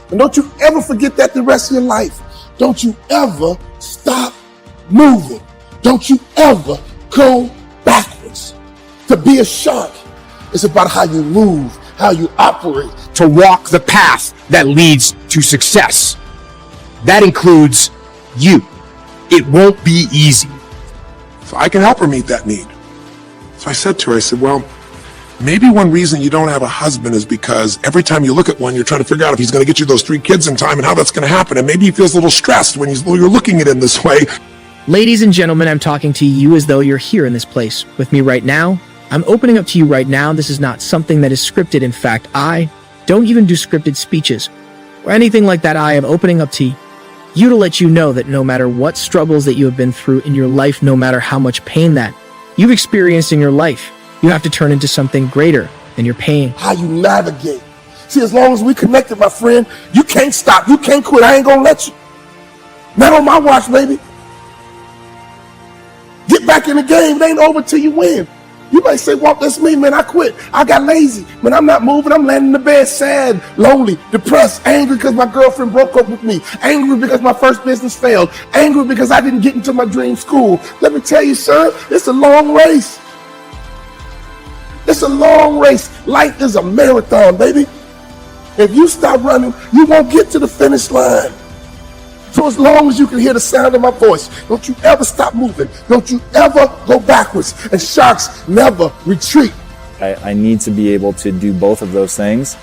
And don't you ever forget that the rest of your life. Don't you ever stop moving. Don't you ever go backwards. To be a shark is about how you move, how you operate. To walk the path that leads to success. That includes you. It won't be easy. So I can help her meet that need. So I said to her, I said, well, maybe one reason you don't have a husband is because every time you look at one, you're trying to figure out if he's going to get you those 3 kids in time and how that's going to happen. And maybe he feels a little stressed when you're looking at him this way. Ladies and gentlemen, I'm talking to you as though you're here in this place with me right now. I'm opening up to you right now. This is not something that is scripted. In fact, I don't even do scripted speeches or anything like that. I am opening up to you to let you know that no matter what struggles that you have been through in your life, no matter how much pain that you've experienced in your life, you have to turn into something greater than your pain. How you navigate. See, as long as we connected, my friend, you can't stop. You can't quit. I ain't gonna let you. Not on my watch, baby. Get back in the game. It ain't over till you win. You might say, Walt, that's me, man. I quit. I got lazy. Man, I'm not moving. I'm laying in the bed sad, lonely, depressed, angry because my girlfriend broke up with me, angry because my first business failed, angry because I didn't get into my dream school. Let me tell you, sir, it's a long race. It's a long race. Life is a marathon, baby. If you stop running, you won't get to the finish line. So as long as you can hear the sound of my voice, don't you ever stop moving. Don't you ever go backwards. And sharks never retreat. I need to be able to do both of those things.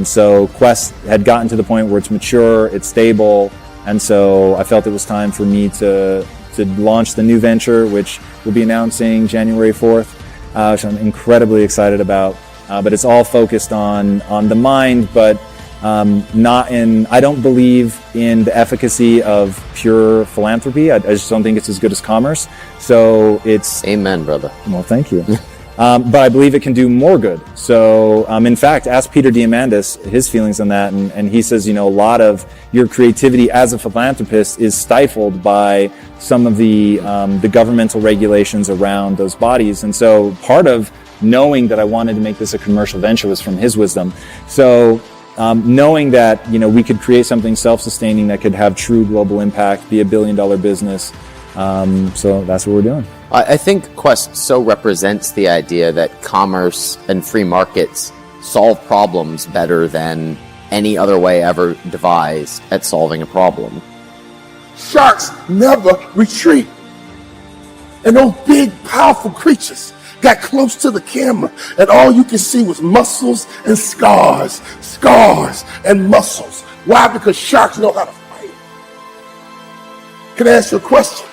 So Quest had gotten to the point where it's mature, it's stable, and so I felt it was time for me to launch the new venture, which we'll be announcing January 4th, which I'm incredibly excited about. But it's all focused on the mind, but I don't believe in the efficacy of pure philanthropy. I just don't think it's as good as commerce. So it's... Amen, brother. Well, thank you. But I believe it can do more good. So, in fact, ask Peter Diamandis his feelings on that. And he says, a lot of your creativity as a philanthropist is stifled by some of the governmental regulations around those bodies. And so part of knowing that I wanted to make this a commercial venture was from his wisdom. So, knowing that, we could create something self-sustaining that could have true global impact, be $1 billion business. So that's what we're doing. I think Quest so represents the idea that commerce and free markets solve problems better than any other way ever devised at solving a problem. Sharks never retreat. And those big, powerful creatures got close to the camera, and all you can see was muscles and scars and muscles. Why? Because sharks know how to fight. Can I ask you a question?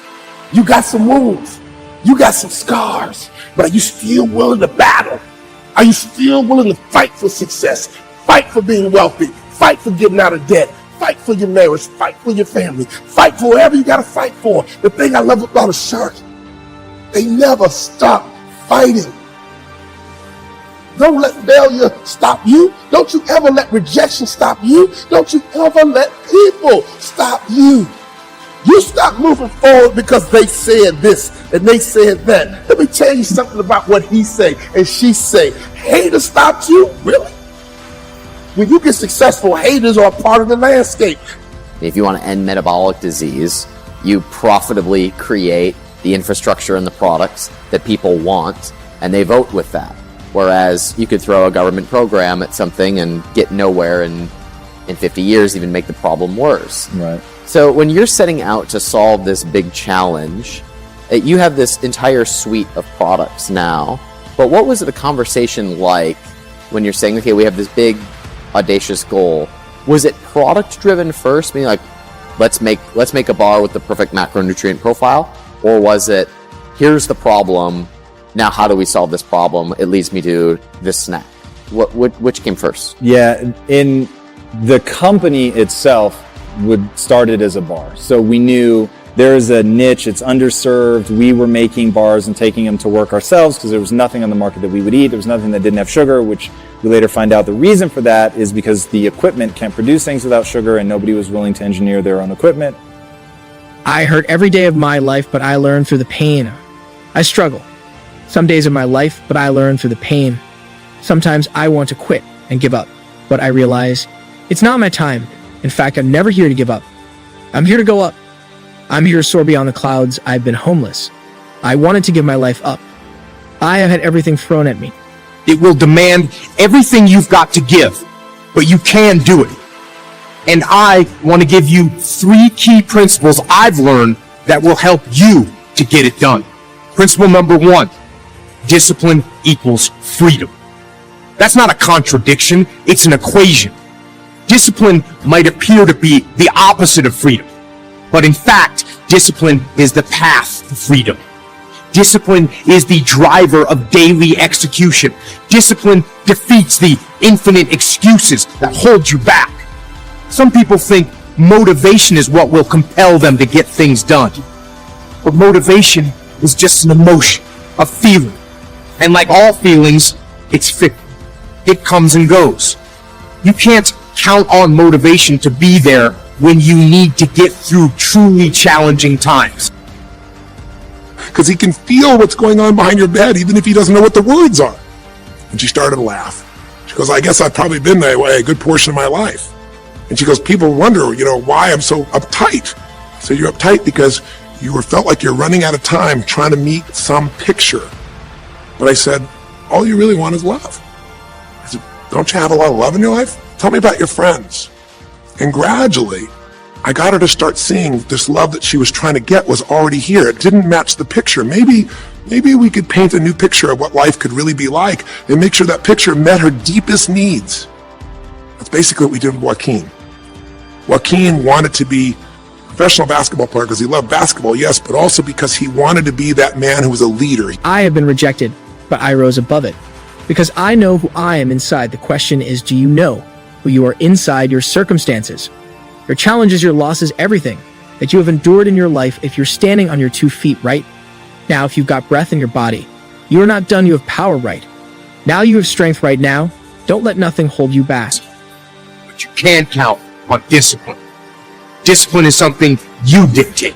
You got some wounds. You got some scars, but are you still willing to battle? Are you still willing to fight for success? Fight for being wealthy. Fight for getting out of debt. Fight for your marriage. Fight for your family. Fight for whatever you got to fight for. The thing I love about a shark, they never stop fighting. Don't let failure stop you. Don't you ever let rejection stop you. Don't you ever let people stop you. You stop moving forward because they said this and they said that. Let me tell you something about what he say and she say. Haters stopped you? Really? When you get successful, haters are a part of the landscape. If you want to end metabolic disease, you profitably create the infrastructure and the products that people want, and they vote with that. Whereas you could throw a government program at something and get nowhere, and in 50 years even make the problem worse. Right. So when you're setting out to solve this big challenge, you have this entire suite of products now, but what was the conversation like when you're saying, okay, we have this big audacious goal? Was it product driven first, meaning like let's make a bar with the perfect macronutrient profile? Or was it, here's the problem, now how do we solve this problem? It leads me to this snack. Which came first? Yeah, in the company itself started as a bar. So we knew there is a niche, it's underserved. We were making bars and taking them to work ourselves because there was nothing on the market that we would eat. There was nothing that didn't have sugar, which we later find out the reason for that is because the equipment can't produce things without sugar and nobody was willing to engineer their own equipment. I hurt every day of my life, but I learned through the pain. I struggle some days of my life, but I learn through the pain. Sometimes I want to quit and give up, but I realize It's not my time. In fact, I'm never here to give up. I'm here to go up. I'm here to soar beyond the clouds. I've been homeless. I wanted to give my life up. I have had everything thrown at me. It will demand everything you've got to give, but you can do it. And I want to give you 3 key principles I've learned that will help you to get it done. Principle number 1, discipline equals freedom. That's not a contradiction, it's an equation. Discipline might appear to be the opposite of freedom, but in fact, discipline is the path to freedom. Discipline is the driver of daily execution. Discipline defeats the infinite excuses that hold you back. Some people think motivation is what will compel them to get things done. But motivation is just an emotion, a feeling. And like all feelings, it's fickle. It comes and goes. You can't count on motivation to be there when you need to get through truly challenging times. Because he can feel what's going on behind your bed, even if he doesn't know what the words are. And she started to laugh. She goes, I guess I've probably been that way a good portion of my life. And she goes, people wonder, why I'm so uptight. So you're uptight because you felt like you're running out of time trying to meet some picture. But I said, all you really want is love. I said, don't you have a lot of love in your life? Tell me about your friends. And gradually, I got her to start seeing this love that she was trying to get was already here. It didn't match the picture. Maybe we could paint a new picture of what life could really be like and make sure that picture met her deepest needs. That's basically what we did with Joaquin. Joaquin wanted to be a professional basketball player because he loved basketball, yes, but also because he wanted to be that man who was a leader. I have been rejected, but I rose above it. Because I know who I am inside. The question is, do you know who you are inside your circumstances? Your challenges, your losses, everything that you have endured in your life if you're standing on your 2 feet, right? Now, if you've got breath in your body, you are not done, you have power, right? Now you have strength right now. Don't let nothing hold you back. But you can count on discipline. Discipline is something you dictate.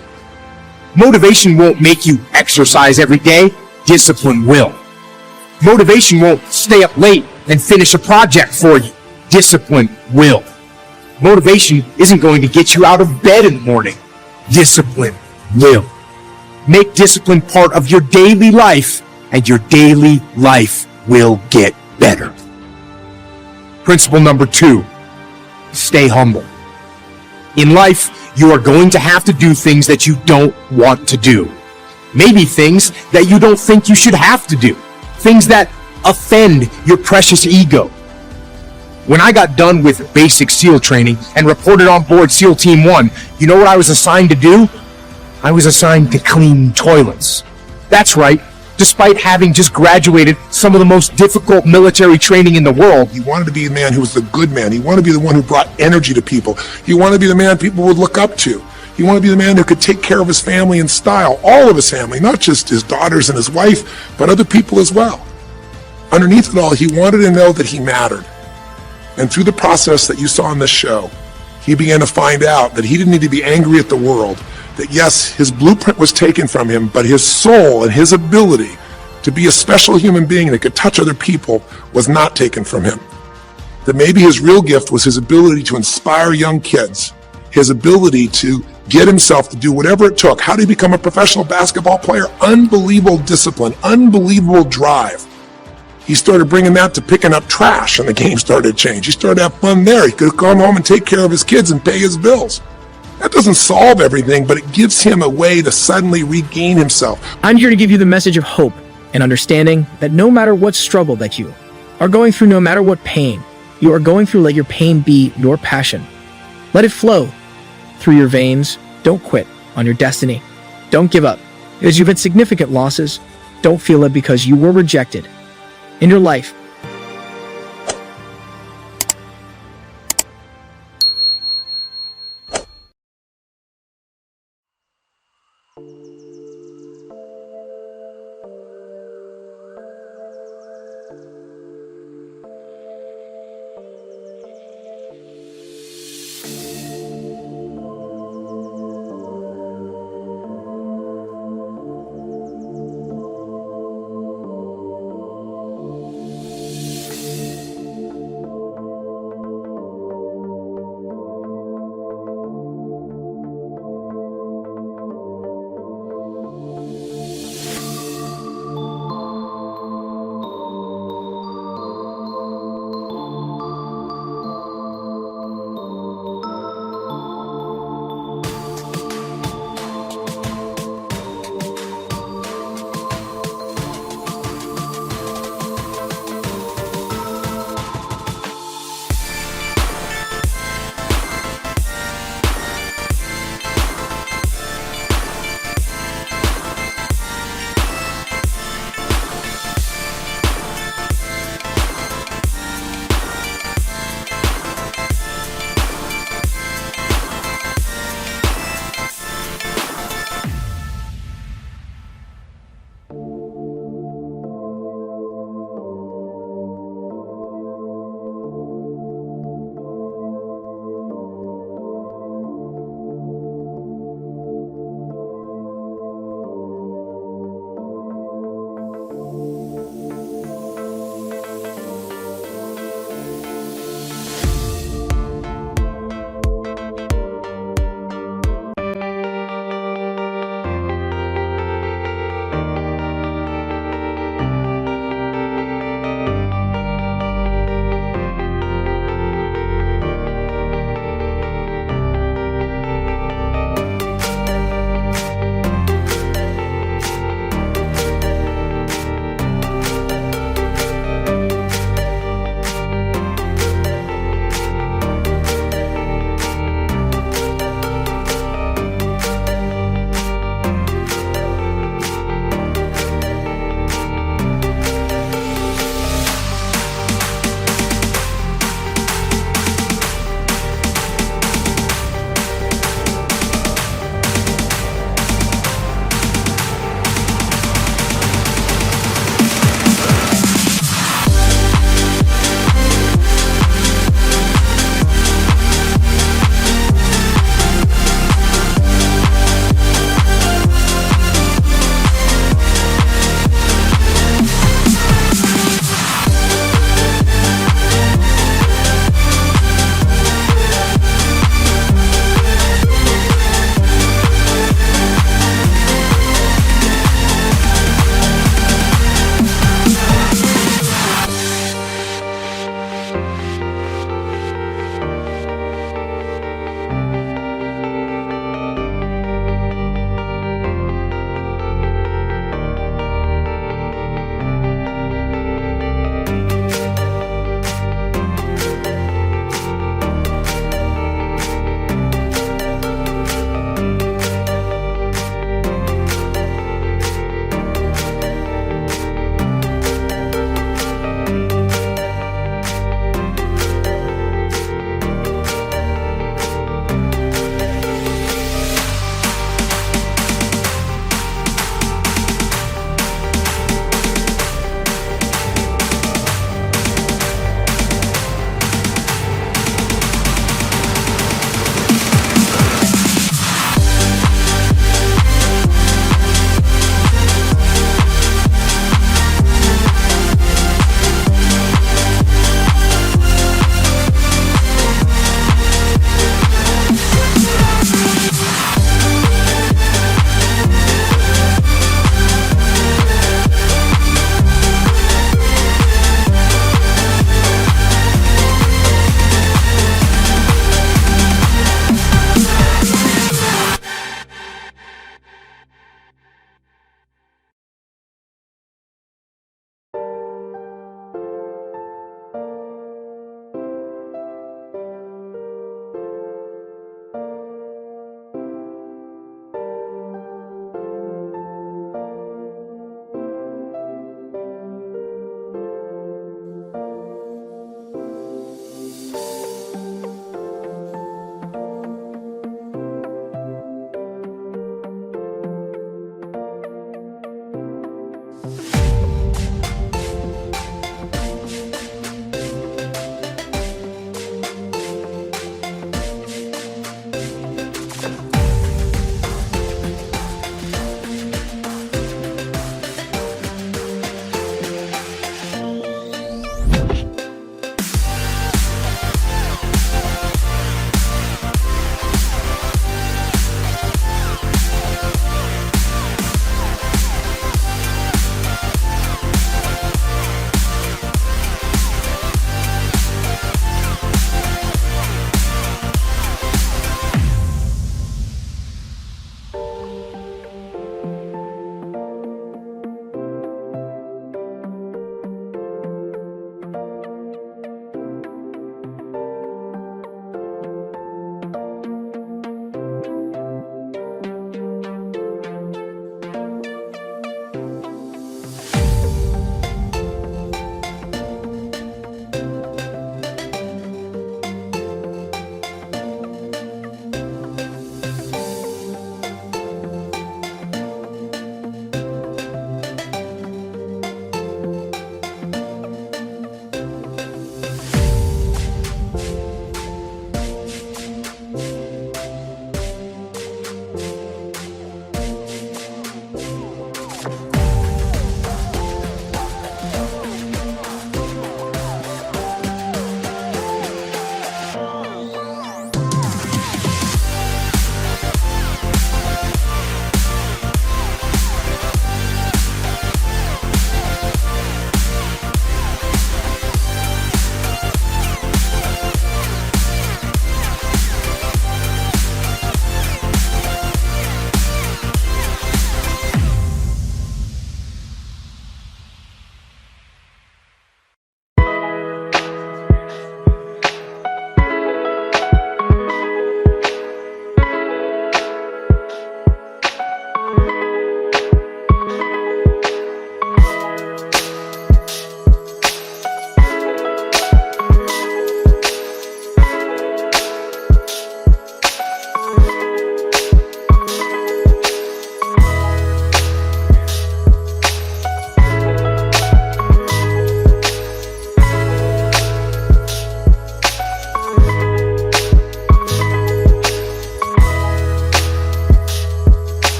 Motivation won't make you exercise every day. Discipline will. Motivation won't stay up late and finish a project for you. Discipline will. Motivation isn't going to get you out of bed in the morning. Discipline will. Make discipline part of your daily life, and your daily life will get better. Principle number 2, stay humble. In life, you are going to have to do things that you don't want to do. Maybe things that you don't think you should have to do. Things that offend your precious ego. When I got done with basic SEAL training and reported on board SEAL Team 1, you know what I was assigned to do? I was assigned to clean toilets. That's right. Despite having just graduated some of the most difficult military training in the world. He wanted to be the man who was the good man. He wanted to be the one who brought energy to people. He wanted to be the man people would look up to. He wanted to be the man who could take care of his family in style, all of his family, not just his daughters and his wife, but other people as well. Underneath it all, he wanted to know that he mattered. And through the process that you saw on this show, he began to find out that he didn't need to be angry at the world, that yes, his blueprint was taken from him, but his soul and his ability to be a special human being that could touch other people was not taken from him. That maybe his real gift was his ability to inspire young kids, his ability to get himself to do whatever it took. How did he become a professional basketball player? Unbelievable discipline, unbelievable drive. He started bringing that to picking up trash, and the game started to change. He started to have fun there. He could come home and take care of his kids and pay his bills. That doesn't solve everything, but it gives him a way to suddenly regain himself. I'm here to give you the message of hope and understanding that no matter what struggle that you are going through, no matter what pain you are going through, let your pain be your passion. Let it flow through your veins. Don't quit on your destiny. Don't give up. Because you've had significant losses, don't feel it because you were rejected in your life.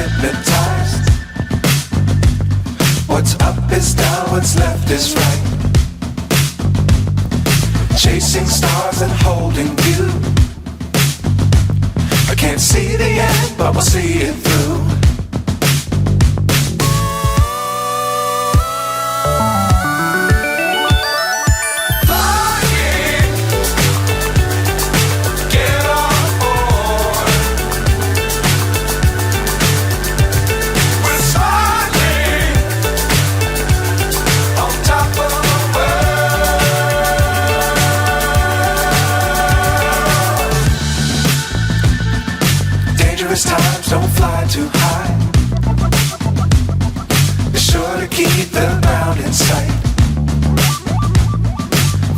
hypnotized. What's up is down, what's left is right. Chasing stars and holding you. I can't see the end, but we'll see it through. Times don't fly too high. Be sure to keep the ground in sight.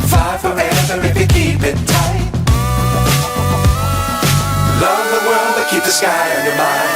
Fly forever if you keep it tight. Love the world but keep the sky on your mind.